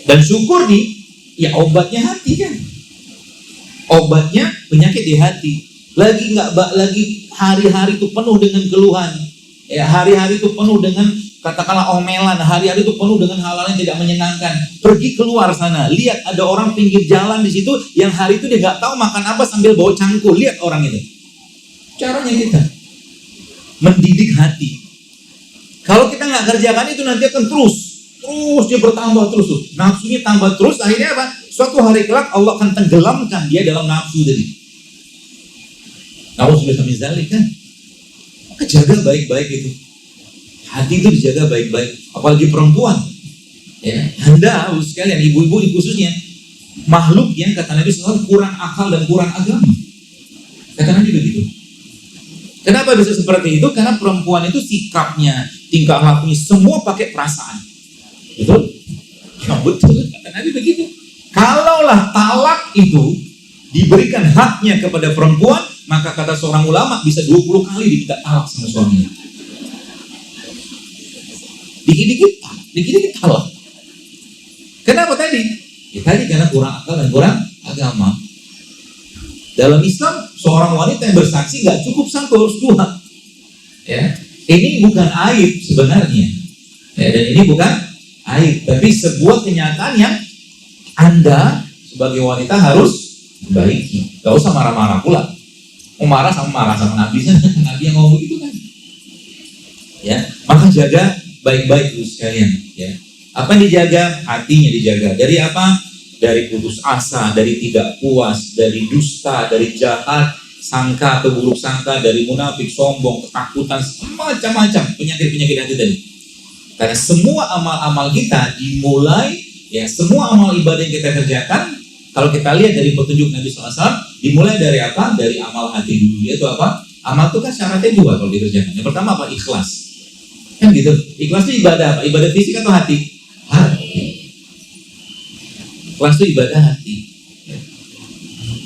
Dan syukur nih, ya obatnya hati kan. Obatnya penyakit di hati. Lagi hari-hari itu penuh dengan keluhan. Ya, hari-hari itu penuh dengan katakanlah omelan, hari-hari itu penuh dengan hal-hal yang tidak menyenangkan. Pergi keluar sana, lihat ada orang pinggir jalan di situ yang hari itu dia nggak tahu makan apa sambil bawa cangkul. Lihat orang itu. Caranya kita mendidik hati. Kalau kita nggak kerjakan itu nanti akan terus dia bertambah terus tuh. Nafsunya tambah terus, akhirnya apa? Suatu hari kelak Allah akan tenggelamkan dia dalam nafsu tadi. Nauzubillah min dzalik kan. Maka jaga baik-baik itu. Hati itu dijaga baik-baik, apalagi perempuan. Ya, Anda sekalian, ibu-ibu khususnya, makhluk yang kata Nabi SAW kurang akal dan kurang agama. Kata Nabi begitu. Kenapa bisa seperti itu? Karena perempuan itu sikapnya, tingkah lakunya semua pakai perasaan. Betul? Ya betul, kata Nabi begitu. Kalaulah talak itu diberikan haknya kepada perempuan, maka kata seorang ulama bisa 20 kali diminta talak sama suaminya. Dikit-dikit talak. Kenapa tadi? Ya tadi karena kurang akal dan kurang agama. Dalam Islam, seorang wanita yang bersaksi gak cukup satu, harus dua. Ya, ini bukan aib sebenarnya. Ya, dan ini bukan aib, tapi sebuah kenyataan yang Anda sebagai wanita harus perbaiki. Gak usah marah-marah pula. Mau marah sama Nabi, Nabi yang ngomong itu kan. Ya, maka jaga baik-baik dulu sekalian. Ya, apa yang dijaga? Hatinya dijaga. Dari apa? Dari putus asa, dari tidak puas, dari dusta, dari jahat, sangka atau buruk sangka, dari munafik, sombong, ketakutan, macam-macam penyakit-penyakit hati tadi. Karena semua amal-amal kita dimulai, ya semua amal ibadah yang kita kerjakan, kalau kita lihat dari petunjuk Nabi SAW, dimulai dari apa? Dari amal hati dulu. Yaitu apa? Amal itu kan syaratnya dua kalau dikerjakan. Yang pertama apa? Ikhlas. Kan gitu. Ikhlas itu ibadah apa? Ibadah fisik atau hati? Hati. Ikhlas itu ibadah hati.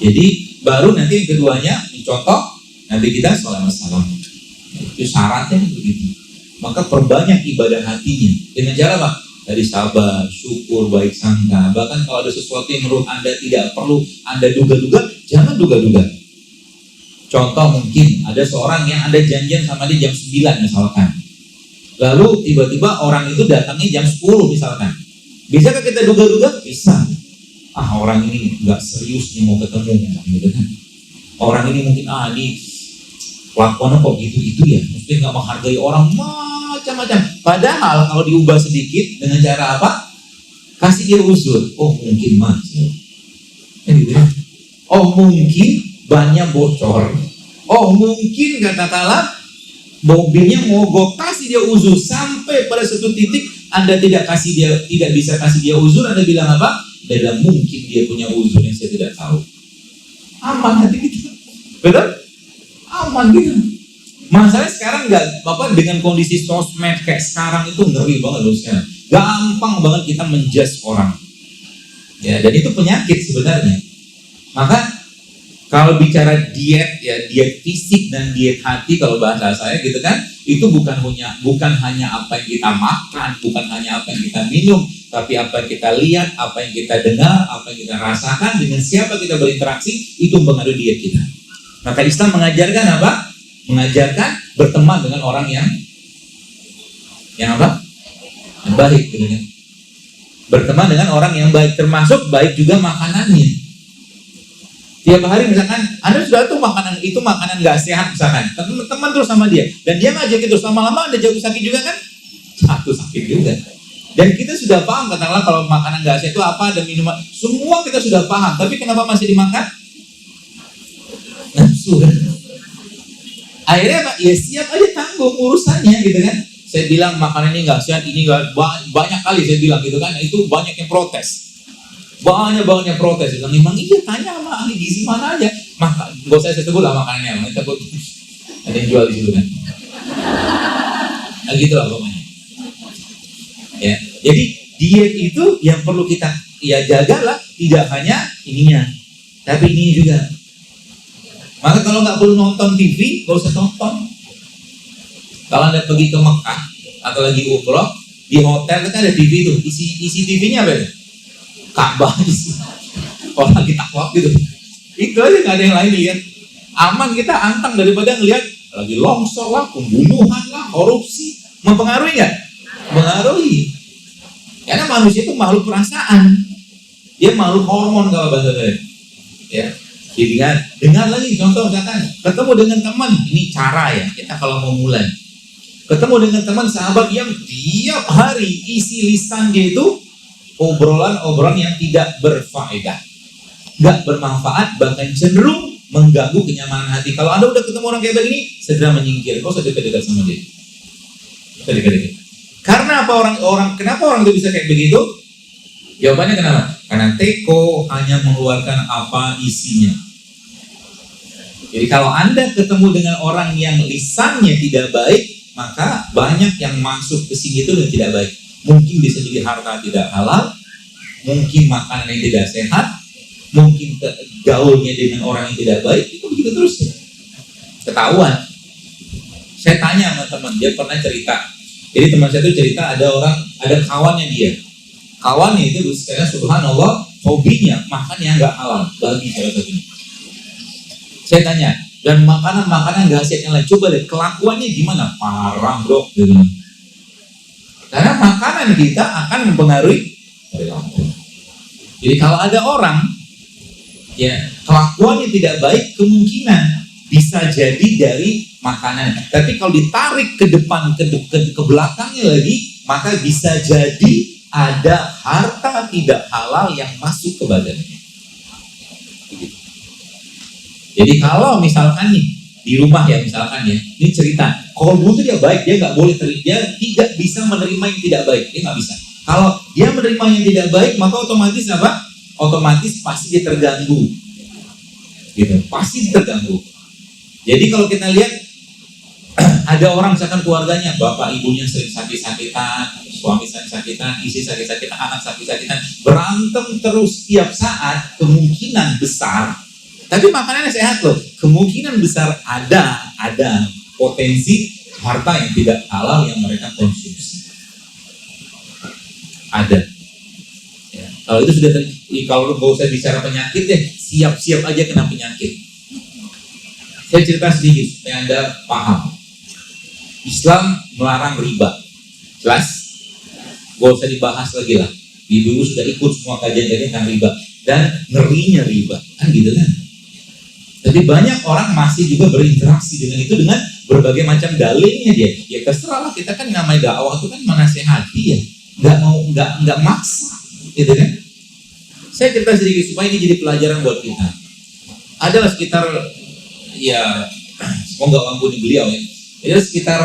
Jadi baru nanti yang keduanya mencontoh Nabi kita SAW. Itu syaratnya begitu. Maka perbanyak ibadah hatinya. Dengan cara apa? Dari sabar, syukur, baik sangka. Bahkan kalau ada sesuatu yang menurut Anda tidak perlu Anda duga-duga, jangan duga-duga. Contoh mungkin ada seorang yang Anda janjian sama dia jam 9 misalkan. Lalu tiba-tiba orang itu datangnya jam 10 misalkan. Bisakah kita duga-duga? Bisa. Orang ini nggak serius nih mau ketemu, gitu kan? Orang ini mungkin ini kelakuannya kok gitu-gitu ya, mungkin nggak menghargai orang macam-macam. Padahal kalau diubah sedikit dengan cara apa? Kasih dia uzur. Oh mungkin macet. Gitu ya? Oh mungkin banyak bocor. Oh mungkin katakanlah mobilnya mogok, kasih dia uzur sampai pada satu titik Anda tidak bisa kasih dia uzur. Anda bilang apa? Dan mungkin dia punya uzur yang saya tidak tahu. Aman hati kita, betul? Aman gitu. Masalahnya sekarang dengan kondisi sosmed kayak sekarang itu ngeri banget loh sekarang. Gampang banget kita menjudge orang. Ya, dan itu penyakit sebenarnya. Maka kalau bicara diet, ya diet fisik dan diet hati kalau bahasa saya gitu kan, itu bukan hanya apa yang kita makan, bukan hanya apa yang kita minum, tapi apa yang kita lihat, apa yang kita dengar, apa yang kita rasakan, dengan siapa kita berinteraksi, itu mempengaruhi diet kita. Maka Islam mengajarkan apa? Mengajarkan berteman dengan orang yang apa? Yang baik, gitu kan? Berteman dengan orang yang baik, termasuk baik juga makanannya. Tiap hari misalkan Anda sudah tahu makanan itu makanan nggak sehat misalkan, teman terus sama dia dan dia ngajak itu, lama-lama Anda jatuh sakit juga kan? Jatuh sakit juga. Dan kita sudah paham katakanlah kalau makanan nggak sehat itu apa, dan minuman, semua kita sudah paham, tapi kenapa masih dimakan? Nafsu kan? Akhirnya apa? Ya siap aja tanggung urusannya gitu kan? Saya bilang makanan ini nggak sehat, ini nggak, banyak kali saya bilang gitu kan, itu banyak yang protes. Banyak protes. Memang iya, tanya sama ahli gizi mana aja. Maka gak usah saya sebut lah makanannya, kita ada yang jual di situ kan. Nah gitulah pokoknya. Ya, jadi diet itu yang perlu kita jagalah, tidak hanya ininya, tapi ini juga. Maka kalau nggak perlu nonton TV, gak usah tonton. Kalau Anda pergi ke Mekah atau lagi umroh, di hotel kan ada TV itu, isi TV-nya apa ya? Ka'bah orang lagi takwab gitu. Itu aja, nggak ada yang lain lihat. Aman, kita antang daripada ngelihat lagi longsor lah, pembunuhan lah, korupsi. Mempengaruhi nggak? Mempengaruhi. Karena manusia itu makhluk perasaan. Dia makhluk hormon kalau bahasa saya. Ya. Jadi dengar lagi contoh misalkan ketemu dengan teman, ini cara ya kita kalau mau mulai. Ketemu dengan teman sahabat yang tiap hari isi lisan dia itu obrolan yang tidak berfaedah, nggak bermanfaat, bahkan cenderung mengganggu kenyamanan hati. Kalau Anda udah ketemu orang kayak begini, segera menyingkir. Kok usah dekat-dekat sama dia. Dekat-dekat. Karena apa kenapa orang itu bisa kayak begitu? Jawabannya kenapa? Karena teko hanya mengeluarkan apa isinya. Jadi kalau Anda ketemu dengan orang yang lisannya tidak baik, maka banyak yang masuk ke sini itu yang tidak baik. Mungkin bisa jadi harta tidak halal, mungkin makanan yang tidak sehat, mungkin gaulnya dengan orang yang tidak baik, itu begitu terus. Ketahuan. Saya tanya sama teman, dia pernah cerita. Jadi teman saya itu cerita ada kawannya dia. Kawannya itu sekarang subhanallah hobinya makan yang nggak halal, babi salah satunya. Saya tanya, dan makanan nggak sehat yang lain, coba deh kelakuannya gimana? Parah dok, gitu. Karena makanan kita akan mempengaruhi perilaku. Jadi kalau ada orang ya kelakuannya tidak baik, kemungkinan bisa jadi dari makanan. Tapi kalau ditarik ke depan ke belakangnya lagi, maka bisa jadi ada harta tidak halal yang masuk ke badannya. Jadi kalau misalkan nih di rumah ya misalkan ya, ini cerita, kalau butuh dia baik, dia nggak boleh dia tidak bisa menerima yang tidak baik, dia nggak bisa. Kalau dia menerima yang tidak baik, maka otomatis apa? Otomatis pasti dia terganggu, gitu. Pasti terganggu. Jadi kalau kita lihat ada orang misalkan keluarganya, bapak ibunya sering sakit-sakitan, suami sakit-sakitan, istri sakit-sakitan, anak sakit-sakitan, berantem terus setiap saat, kemungkinan besar. Tapi makanannya sehat loh. Kemungkinan besar ada potensi harta yang tidak halal yang mereka konsumsi. Ada. Ya. Kalau itu sudah kalau nggak usah bicara penyakit deh, siap-siap aja kena penyakit. Saya cerita sedikit supaya Anda paham. Islam melarang riba. Jelas? Nggak usah dibahas lagi lah. Ibu sudah ikut semua kajian-kajian tentang riba dan ngerinya riba, kan gitu kan? Tapi banyak orang masih juga berinteraksi dengan itu dengan berbagai macam dalilnya dia. Ya terserah lah, kita kan namanya dakwah itu kan menasehati ya, nggak maksa, gitu kan? Saya cerita sedikit supaya ini jadi pelajaran buat kita. Adalah sekitar ya semoga ampuni beliau ya. Ya sekitar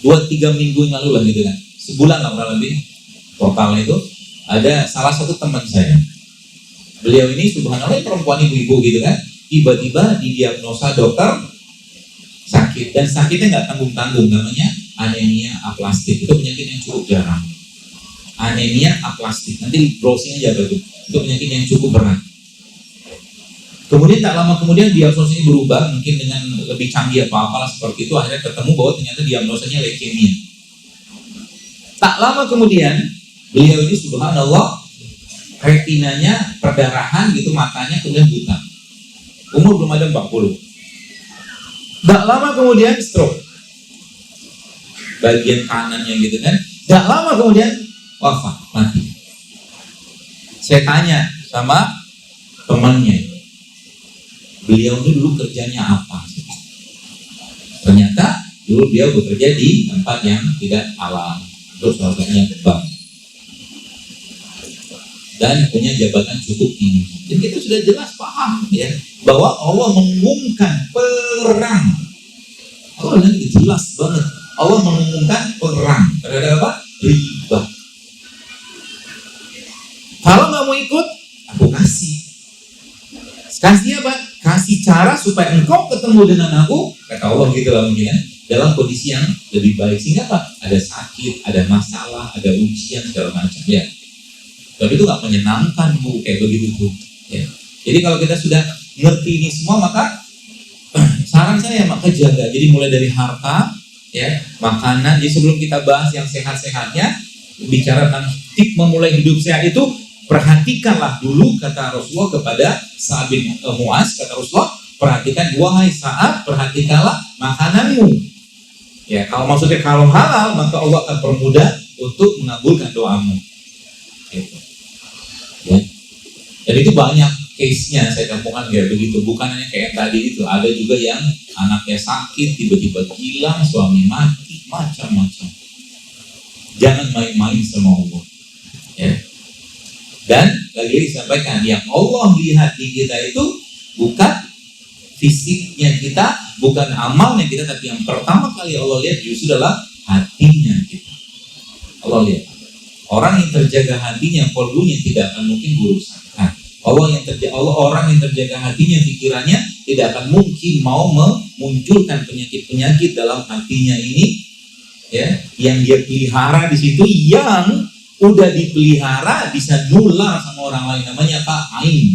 2-3 minggu yang lalu lah gitu kan, sebulan lah kurang lebih totalnya itu. Ada salah satu teman saya. Beliau ini subhanallah perempuan ibu-ibu gitu kan, tiba-tiba didiagnosa dokter sakit, dan sakitnya nggak tanggung-tanggung, namanya anemia aplastik. Itu penyakit yang cukup jarang. Anemia aplastik, nanti browsing aja betul. Itu penyakit yang cukup berat. Kemudian tak lama kemudian diagnosa ini berubah, mungkin dengan lebih canggih apa-apalah seperti itu, akhirnya ketemu bahwa ternyata diagnosanya leukemia. Tak lama kemudian beliau ini subhanallah retinanya perdarahan gitu, matanya kemudian buta. Umur belum ada 40. Tak lama kemudian stroke. Bagian kanannya gitu kan. Tak lama kemudian wafat, mati. Saya tanya sama temannya, beliau itu dulu kerjanya apa? Ternyata dulu dia bekerja di tempat yang tidak halal. Terus salah satunya bank. Dan punya jabatan cukup tinggi. Jadi kita sudah jelas paham ya bahwa Allah mengumumkan perang. Allah ini jelas banget. Allah mengumumkan perang terhadap apa? Riba. Kalau nggak mau ikut, aku kasih. Kasih apa? Kasih cara supaya engkau ketemu dengan aku, kata Allah gitu lah mungkin ya, dalam kondisi yang lebih baik. Sehingga apa? Ada sakit, ada masalah, ada ujian segala macam ya. Tapi itu nggak menyenangkan Bu, kayak begitu tuh. Ya. Jadi kalau kita sudah ngerti ini semua, maka saran saya maka jaga. Jadi mulai dari harta, ya, makanan. Jadi sebelum kita bahas yang sehat-sehatnya, bicara tentang tip memulai hidup sehat itu, perhatikanlah dulu, kata Rasulullah kepada Sa'ad bin Mu'az, kata Rasulullah, perhatikan, wahai Sa'ad, perhatikanlah makananmu. Ya, kalau maksudnya kalau halal, maka Allah akan permudah untuk mengabulkan doamu. Gitu. Ya. Dan itu banyak case-nya, saya temukan kayak begitu. Bukan hanya kayak tadi itu, ada juga yang anaknya sakit, tiba-tiba hilang, suami mati, macam-macam. Jangan main-main sama Allah. Ya. Dan lagi disampaikan, yang Allah lihat di kita itu bukan fisiknya kita, bukan amalnya kita, tapi yang pertama kali Allah lihat justru adalah hatinya kita. Allah lihat. Orang yang terjaga hatinya, kolbunya tidak akan mungkin berusaha. Orang yang terjaga hatinya, pikirannya tidak akan mungkin mau memunculkan penyakit-penyakit dalam hatinya ini, ya, yang dia pelihara di situ, yang udah dipelihara bisa nular sama orang lain, namanya apa? Ain.